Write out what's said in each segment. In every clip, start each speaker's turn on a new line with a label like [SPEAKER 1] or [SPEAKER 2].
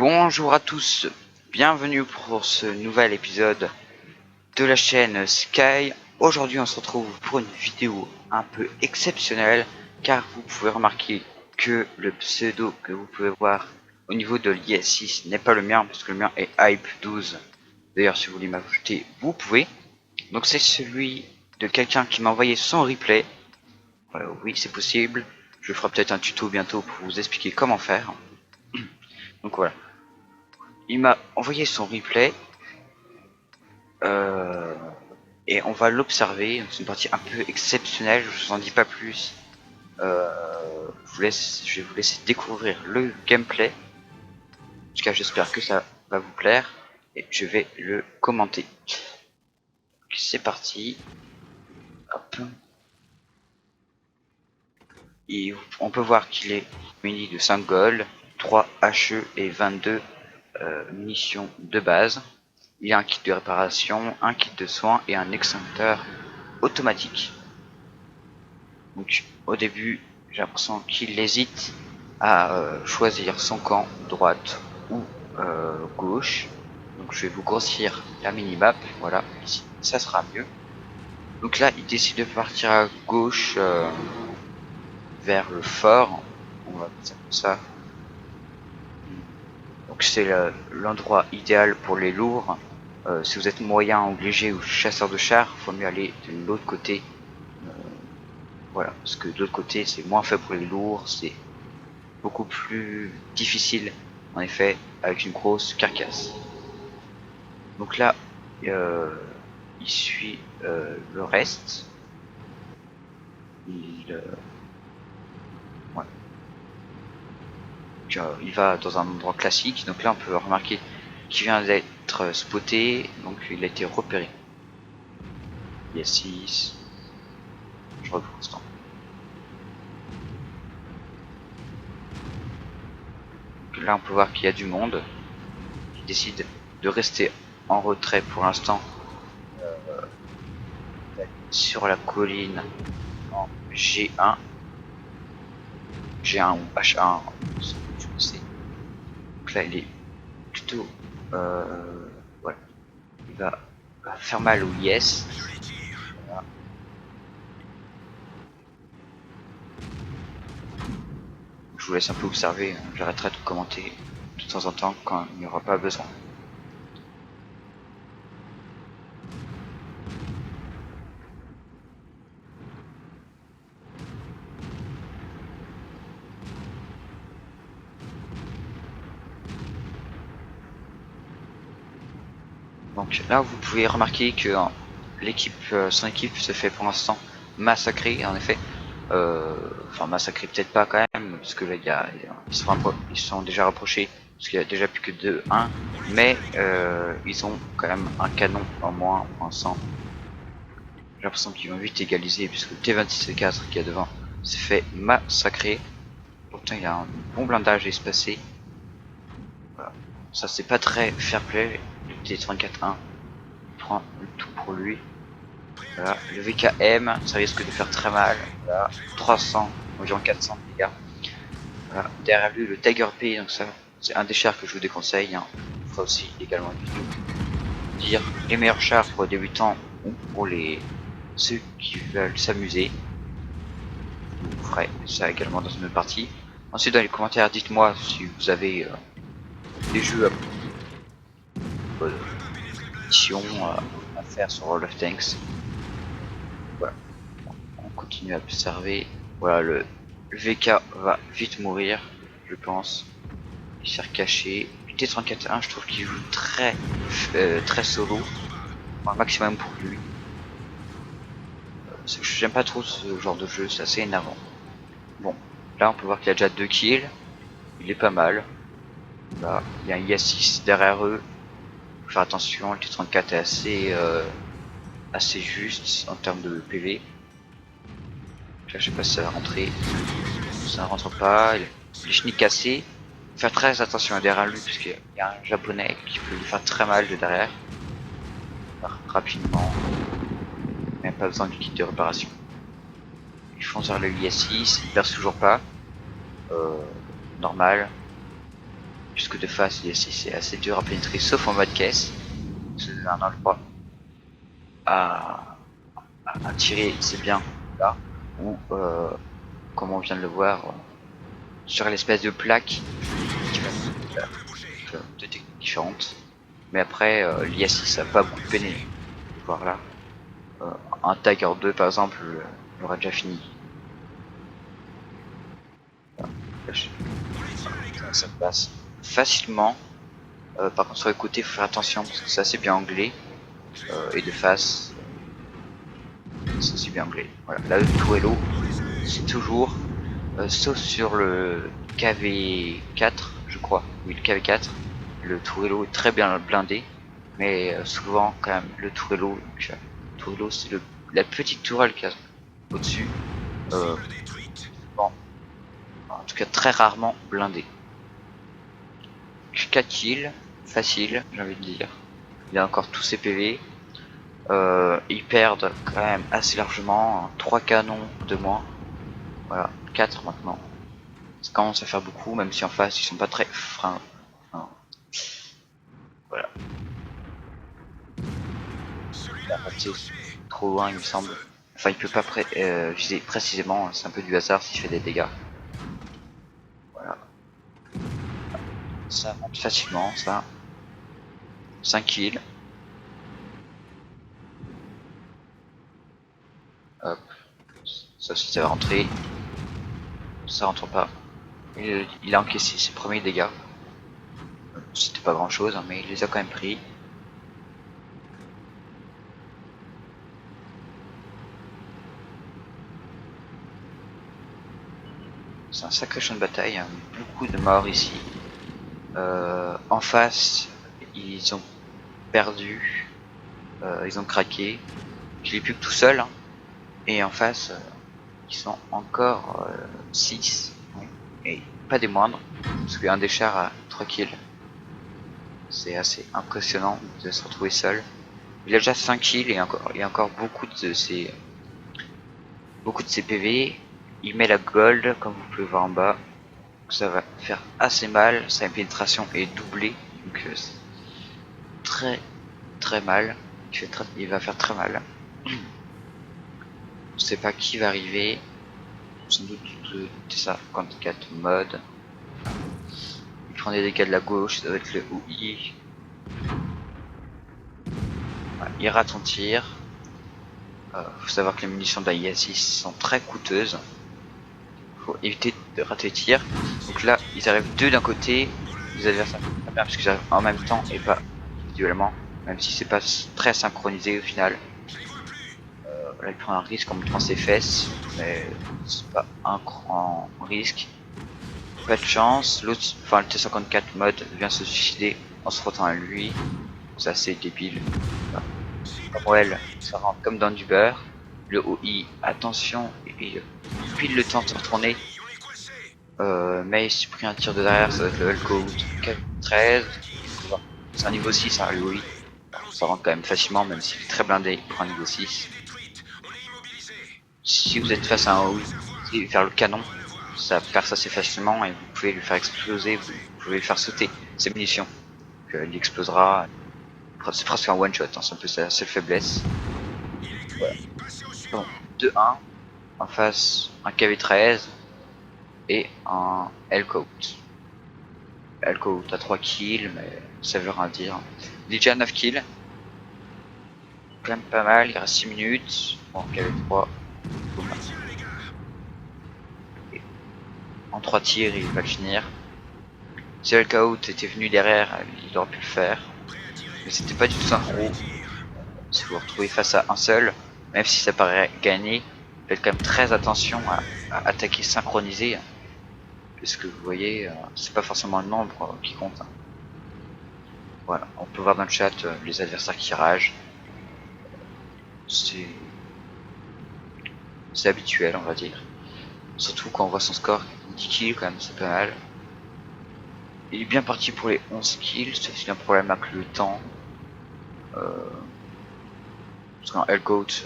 [SPEAKER 1] Bonjour à tous, bienvenue pour ce nouvel épisode de la chaîne Sky. Aujourd'hui on se retrouve pour une vidéo un peu exceptionnelle car vous pouvez remarquer que le pseudo que vous pouvez voir au niveau de l'IS6 n'est pas le mien parce que le mien est Hype12. D'ailleurs si vous voulez m'ajouter vous pouvez. Donc c'est celui de quelqu'un qui m'a envoyé son replay. Oui c'est possible, je ferai peut-être un tuto bientôt pour vous expliquer comment faire. Donc voilà. Il m'a envoyé son replay et on va l'observer. C'est une partie un peu exceptionnelle, je vous en dis pas plus. Je vais vous laisser découvrir le gameplay. En tout cas, j'espère que ça va vous plaire et je vais le commenter. C'est parti. Hop. Et on peut voir qu'il est muni de 5 gold, 3 HE et 22 munitions de base. Il y a un kit de réparation, un kit de soins et un extincteur automatique. Donc au début j'ai l'impression qu'il hésite à choisir son camp, droite ou gauche. Donc je vais vous grossir la minimap, voilà, ici ça sera mieux. Donc là il décide de partir à gauche vers le fort, on va faire comme ça. Donc c'est l'endroit idéal pour les lourds. Si vous êtes moyen ou léger ou chasseur de chars, il faut mieux aller de l'autre côté. Voilà, parce que de l'autre côté c'est moins fait pour les lourds, c'est beaucoup plus difficile en effet avec une grosse carcasse. Donc là il suit le reste. Ouais. Il va dans un endroit classique. Donc là on peut remarquer qu'il vient d'être spoté, donc il a été repéré. Il y a 6. Je reprends ce temps. Donc là on peut voir qu'il y a du monde. Il décide de rester en retrait pour l'instant. Sur la colline en G1 ou H1, je sais. Donc là il est plutôt voilà. Il va faire mal au IS. Voilà. Je vous laisse un peu observer, j'arrêterai de commenter de temps en temps quand il n'y aura pas besoin. Donc là vous pouvez remarquer que l'équipe, son équipe se fait pour l'instant massacrer en effet. Enfin massacrer peut-être pas quand même, parce que là ils sont déjà rapprochés, parce qu'il y a déjà plus que 2-1, mais ils ont quand même un canon en moins, en 100. J'ai l'impression qu'ils vont vite égaliser, puisque le T26C4 qui est devant s'est fait massacrer. Pourtant il a un bon blindage espacé. Voilà. Ça c'est pas très fair play, le T34-1 prend le tout pour lui. Voilà. Le VKM, ça risque de faire très mal. Voilà. 300, environ 400 dégâts. Voilà. Derrière lui le Tiger P, donc ça c'est un des chars que je vous déconseille. Hein. On fera aussi également une vidéo dire les meilleurs chars pour les débutants ou pour ceux qui veulent s'amuser. Je vous ferai ça également dans une autre partie. Ensuite dans les commentaires dites-moi si vous avez des jeux à faire sur World of Tanks. Voilà. On continue à observer. Voilà, le VK va vite mourir, je pense. Il s'est recaché. Le T34-1, je trouve qu'il joue très solo. Un maximum pour lui. J'aime pas trop ce genre de jeu, c'est assez énervant. Bon, là on peut voir qu'il a déjà 2 kills. Il est pas mal. Là, il y a un IS6 derrière eux. Faut faire attention, le T34 est assez juste en termes de PV. Là, je sais pas si ça va rentrer. Ça ne rentre pas. Les chenilles cassées. Faire très attention derrière lui, parce qu'il y a un japonais qui peut lui faire très mal de derrière. Rapidement. Même pas besoin du kit de réparation. Ils foncent vers le IS6, ils percent toujours pas. Normal. puisque de face ici c'est assez dur à pénétrer sauf en mode caisse. C'est un endroit à, à tirer, c'est bien là, ou comme on vient de le voir, sur l'espèce de plaque qui va deux techniques différentes. Mais après, l'IA6 a pas beaucoup peiné. Voir là. Un Tiger 2 par exemple l'aura déjà fini. Ça passe facilement. Par contre sur les côtés, faut faire attention parce que c'est assez bien anglais. Et de face, c'est aussi bien anglais. Voilà. Là, le Tourello, c'est toujours, sauf sur le KV4, je crois. Oui, le KV4. Le Tourello est très bien blindé. Mais souvent, quand même, le Tourello, Tourello c'est la petite tourelle qu'il y a au-dessus. Bon, en tout cas, très rarement blindé. 4 kills, facile, j'ai envie de dire. Il a encore tous ses PV. Ils perdent quand même assez largement. 3 canons de moins. Voilà, 4 maintenant. Ça commence à faire beaucoup, même si en face ils sont pas très freins. Enfin, voilà. Il a raté trop loin, il me semble. Enfin, il peut pas viser précisément, c'est un peu du hasard s'il fait des dégâts. Voilà. Ça monte facilement, ça. 5 kills. Hop. Ça aussi, ça va rentrer. Ça rentre pas. Il a encaissé ses premiers dégâts. C'était pas grand chose, hein, mais il les a quand même pris. C'est un sacré champ de bataille, hein. Beaucoup de morts ici. En face, ils ont perdu, ils ont craqué. Je l'ai plus que tout seul. Hein. Et en face, ils sont encore 6. Oui. Et pas des moindres, parce qu'un des chars a 3 kills. C'est assez impressionnant de se retrouver seul. Il a déjà 5 kills et encore beaucoup de ses PV. Il met la gold, comme vous pouvez voir en bas. Ça va faire assez mal. Sa pénétration est doublée. Donc très très mal. Il va faire très mal. Je sais pas qui va arriver. Sans doute le TSA54 mode. Il prend des dégâts de la gauche, ça va être le OI. Voilà, il rate son tir. Faut savoir que les munitions de la IA6 sont très coûteuses. Faut éviter de rater les tirs. Donc là, ils arrivent deux d'un côté. Les adversaires très bien parce qu'ils arrivent en même temps et pas individuellement. Même si c'est pas très synchronisé au final. Là, il prend un risque en montrant ses fesses, mais c'est pas un grand risque. Pas de chance. L'autre, enfin le T54 mode vient se suicider en se frottant à lui. C'est assez débile. Well, ça rentre comme dans du beurre. Le OI, attention, il pile le temps de se retourner. Mais il s'est pris un tir de derrière, ça va être le Hellcoat 13. C'est un niveau 6, hein, le OI. Ça rentre quand même facilement, même s'il est très blindé pour un niveau 6. Si vous êtes face à un OI, vous pouvez faire le canon. Ça perce assez facilement et vous pouvez lui faire exploser, vous pouvez lui faire sauter ses munitions. Donc, il explosera. C'est presque un one shot, hein, c'est un peu sa seule faiblesse. Voilà. Donc 2-1, en face un KV13 et un Hellcoat. Hellcoat a 3 kills, mais ça veut rien dire. Il est déjà à 9 kills. Quand même pas mal, il reste 6 minutes. Bon, KV3. En 3 tirs, il va le finir. Si Hellcoat était venu derrière, il aurait pu le faire. Mais c'était pas du tout synchro. Si vous vous retrouvez face à un seul, même si ça paraît gagné, faites quand même très attention à attaquer synchronisé. Parce que vous voyez, c'est pas forcément le nombre qui compte. Hein. Voilà, on peut voir dans le chat les adversaires qui ragent. C'est habituel, on va dire. Surtout quand on voit son score, 10 kills quand même, c'est pas mal. Il est bien parti pour les 11 kills, sauf qu'il a un problème avec le temps. Parce qu'un Hellcoat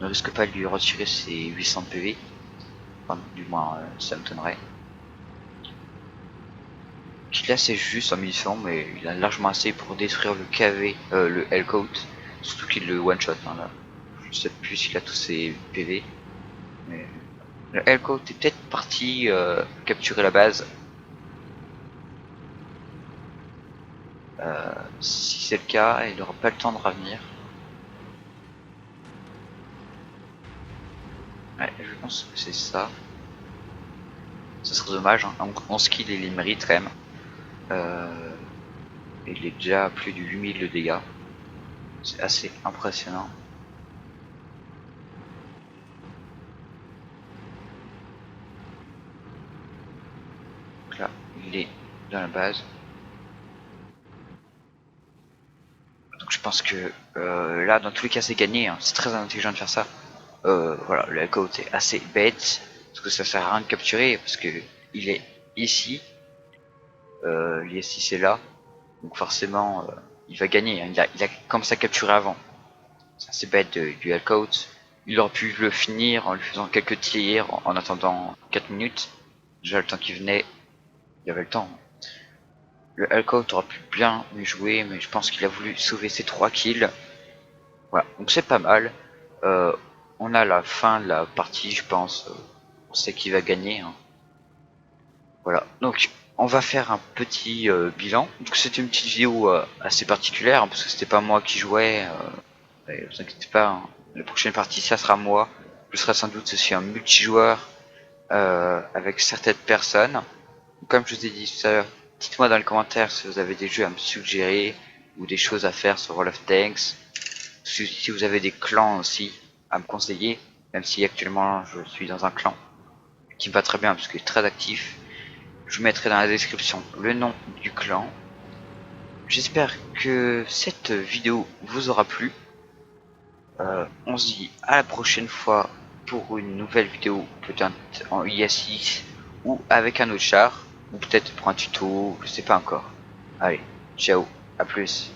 [SPEAKER 1] ne risque pas de lui retirer ses 800 PV. Enfin, du moins, ça me donnerait. Ok, Donc il est assez juste en munitions, mais il a largement assez pour détruire le KV, le Hellcoat. Surtout qu'il le one shot. Hein, là. Je sais plus s'il a tous ses PV. Mais le Hellcoat est peut-être parti capturer la base. Si c'est le cas, il n'aura pas le temps de revenir. Ouais, je pense que c'est ça. Ce serait dommage, hein. En skill il les mérite quand même. Il est déjà à plus de 8000 de dégâts. C'est assez impressionnant. Donc là, il est dans la base. Donc je pense que là, dans tous les cas, c'est gagné. Hein. C'est très intelligent de faire ça. Voilà, le Hellcoat est assez bête. Parce que ça sert à rien de capturer. Parce que il est ici. L'IS6 c'est là. Donc forcément, il va gagner. Hein. Il a comme ça capturé avant. C'est assez bête du Hellcoat. Il aurait pu le finir en lui faisant quelques tirs en attendant 4 minutes. Déjà le temps qui venait, il y avait le temps. Le Hellcoat aurait pu bien mieux jouer, mais je pense qu'il a voulu sauver ses 3 kills. Voilà, donc c'est pas mal. On a la fin de la partie, je pense. On sait qui va gagner. Hein. Voilà, donc on va faire un petit bilan. Donc c'était une petite vidéo assez particulière, hein, parce que c'était pas moi qui jouais. Et vous inquiétez pas, hein. La prochaine partie ça sera moi. Je serai sans doute aussi un multijoueur avec certaines personnes. Comme je vous ai dit tout à l'heure, dites-moi dans les commentaires si vous avez des jeux à me suggérer ou des choses à faire sur World of Tanks. Si vous avez des clans aussi à me conseiller, même si actuellement je suis dans un clan qui me va très bien parce qu'il est très actif. Je vous mettrai dans la description le nom du clan. J'espère que cette vidéo vous aura plu. On se dit à la prochaine fois pour une nouvelle vidéo, peut-être en IS6 ou avec un autre char, ou peut-être pour un tuto, je sais pas encore. Allez, ciao, à plus.